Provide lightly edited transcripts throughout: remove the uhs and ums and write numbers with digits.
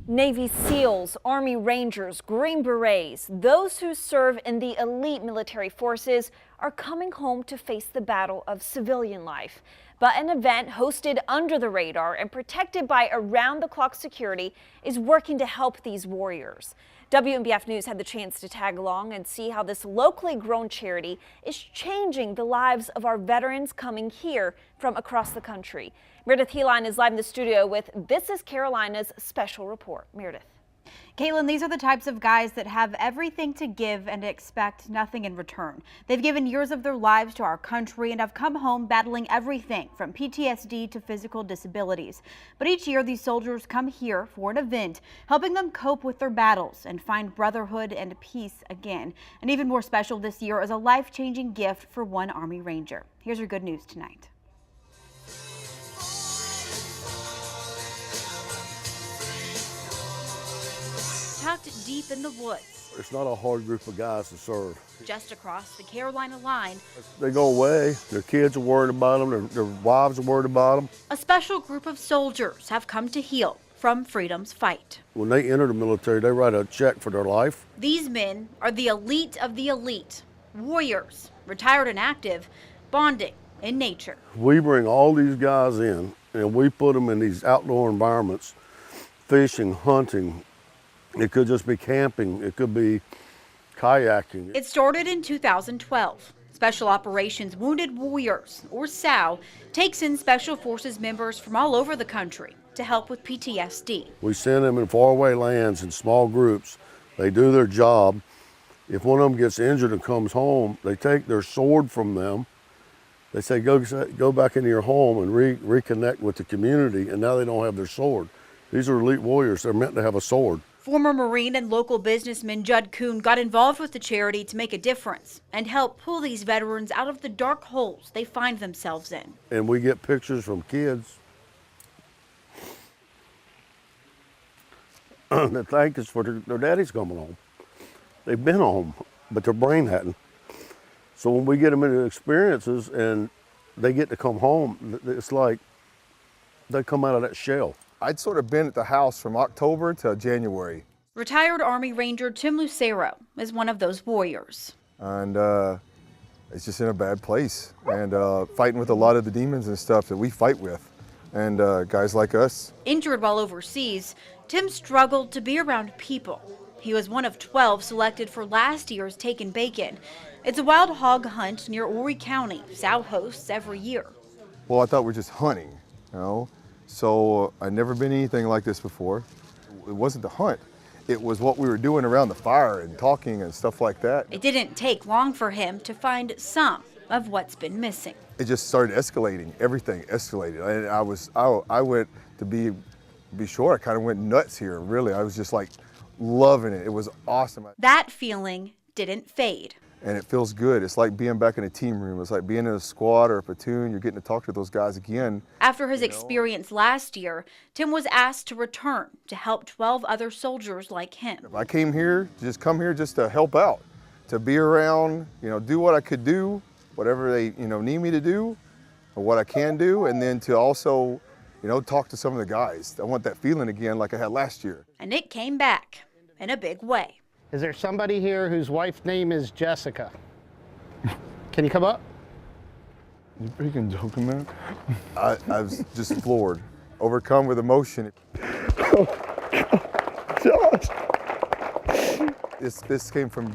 Navy SEALs, Army Rangers, Green Berets, those who serve in the elite military forces are coming home to face the battle of civilian life. But an event hosted under the radar and protected by around-the-clock security is working to help these warriors. WNBF News had the chance to tag along and see how this locally grown charity is changing the lives of our veterans coming here from across the country. Meredith Heline is live in the studio with This is Carolina's special report. Meredith. Caitlin, these are the types of guys that have everything to give and expect nothing in return. They've given years of their lives to our country and have come home battling everything from PTSD to physical disabilities. But each year these soldiers come here for an event, helping them cope with their battles and find brotherhood and peace again. And even more special this year is a life-changing gift for one Army Ranger. Here's your good news tonight. Tucked deep in the woods. It's not a hard group of guys to serve. Just across the Carolina line. They go away, their kids are worried about them, their wives are worried about them. A special group of soldiers have come to heal from freedom's fight. When they enter the military, they write a check for their life. These men are the elite of the elite. Warriors, retired and active, bonding in nature. We bring all these guys in and we put them in these outdoor environments, fishing, hunting. It could just be camping. It could be kayaking. It started in 2012. Special Operations Wounded Warriors, or SOWW, takes in Special Forces members from all over the country to help with PTSD. We send them in faraway lands in small groups. They do their job. If one of them gets injured and comes home, they take their sword from them. They say, go back into your home and reconnect with the community, and now they don't have their sword. These are elite warriors. They're meant to have a sword. Former Marine and local businessman Judd Kuhn got involved with the charity to make a difference and help pull these veterans out of the dark holes they find themselves in. And we get pictures from kids that thank us for their daddies coming home. They've been home, but their brain hadn't. So when we get them into experiences and they get to come home, it's like they come out of that shell. I'd sort of been at the house from October to January. Retired Army Ranger Tim Lucero is one of those warriors. And it's just in a bad place. And fighting with a lot of the demons and stuff that we fight with. And guys like us. Injured while overseas, Tim struggled to be around people. He was one of 12 selected for last year's Taken Bacon. It's a wild hog hunt near Horry County SOWW hosts every year. Well, I thought we were just hunting, you know. So I'd never been anything like this before. It wasn't the hunt. It was what we were doing around the fire and talking and stuff like that. It didn't take long for him to find some of what's been missing. It just started escalating. Everything escalated. And I went, to be short, I kind of went nuts here, really. I was just like loving it. It was awesome. That feeling didn't fade. And it feels good. It's like being back in a team room. It's like being in a squad or a platoon. You're getting to talk to those guys again. After his experience last year, Tim was asked to return to help 12 other soldiers like him. I came here, come here just to help out, to be around, do what I could do, whatever they, need me to do, or what I can do, and then to also, talk to some of the guys. I want that feeling again like I had last year. And it came back in a big way. Is there somebody here whose wife's name is Jessica? Can you come up? You freaking joking, man? I was just floored, overcome with emotion. Oh, Josh. This came from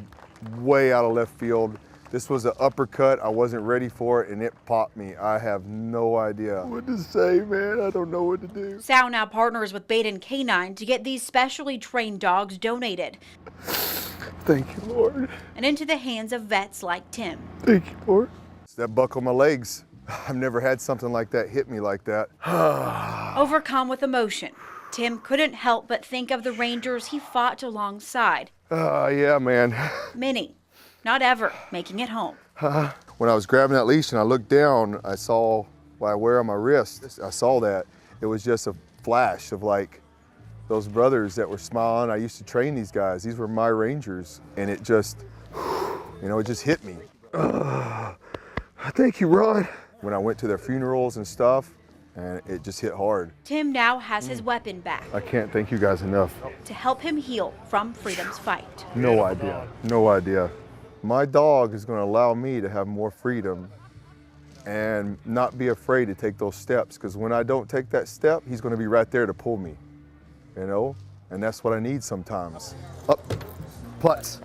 way out of left field. This was an uppercut. I wasn't ready for it, and it popped me. I have no idea what to say, man. I don't know what to do. SOWW now partners with Baden Canine to get these specially trained dogs donated. Thank you, Lord. And into the hands of vets like Tim. Thank you, Lord. It's that buck on my legs. I've never had something like that hit me like that. Overcome with emotion, Tim couldn't help but think of the Rangers he fought alongside. Yeah, man. Many, not ever, making it home. When I was grabbing that leash and I looked down, I saw what I wear on my wrist. I saw that. It was just a flash of like those brothers that were smiling. I used to train these guys. These were my Rangers. And it just, it just hit me. Thank you, Ron. When I went to their funerals and stuff, and it just hit hard. Tim now has his weapon back I can't thank you guys enough. to help him heal from freedom's fight. No idea, no idea. My dog is gonna allow me to have more freedom and not be afraid to take those steps, because when I don't take that step, he's gonna be right there to pull me, you know? And that's what I need sometimes. Up, putts,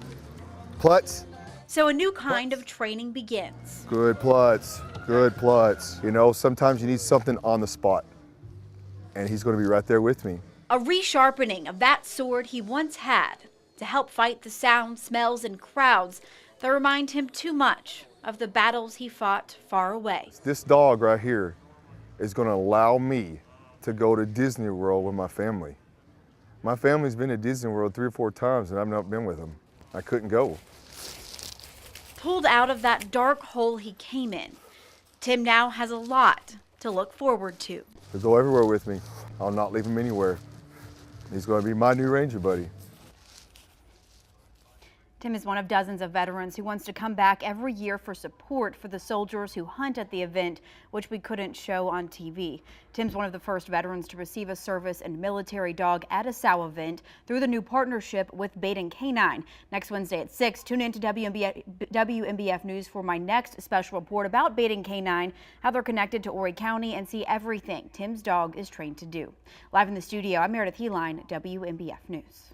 putts. So a new kind of training begins. Good putts, good putts. You know, sometimes you need something on the spot, and he's gonna be right there with me. A resharpening of that sword he once had to help fight the sounds, smells, and crowds that remind him too much of the battles he fought far away. This dog right here is gonna allow me to go to Disney World with my family. My family's been to Disney World 3 or 4 times and I've not been with them. I couldn't go. Pulled out of that dark hole he came in, Tim now has a lot to look forward to. He'll go everywhere with me. I'll not leave him anywhere. He's gonna be my new Ranger buddy. Tim is one of dozens of veterans who wants to come back every year for support for the soldiers who hunt at the event, which we couldn't show on TV. Tim's one of the first veterans to receive a service and military dog at a SOWW event through the new partnership with Baden Canine. Next Wednesday at 6, tune in to WMBF News for my next special report about Baden Canine, how they're connected to Horry County, and see everything Tim's dog is trained to do. Live in the studio, I'm Meredith Heline, WMBF News.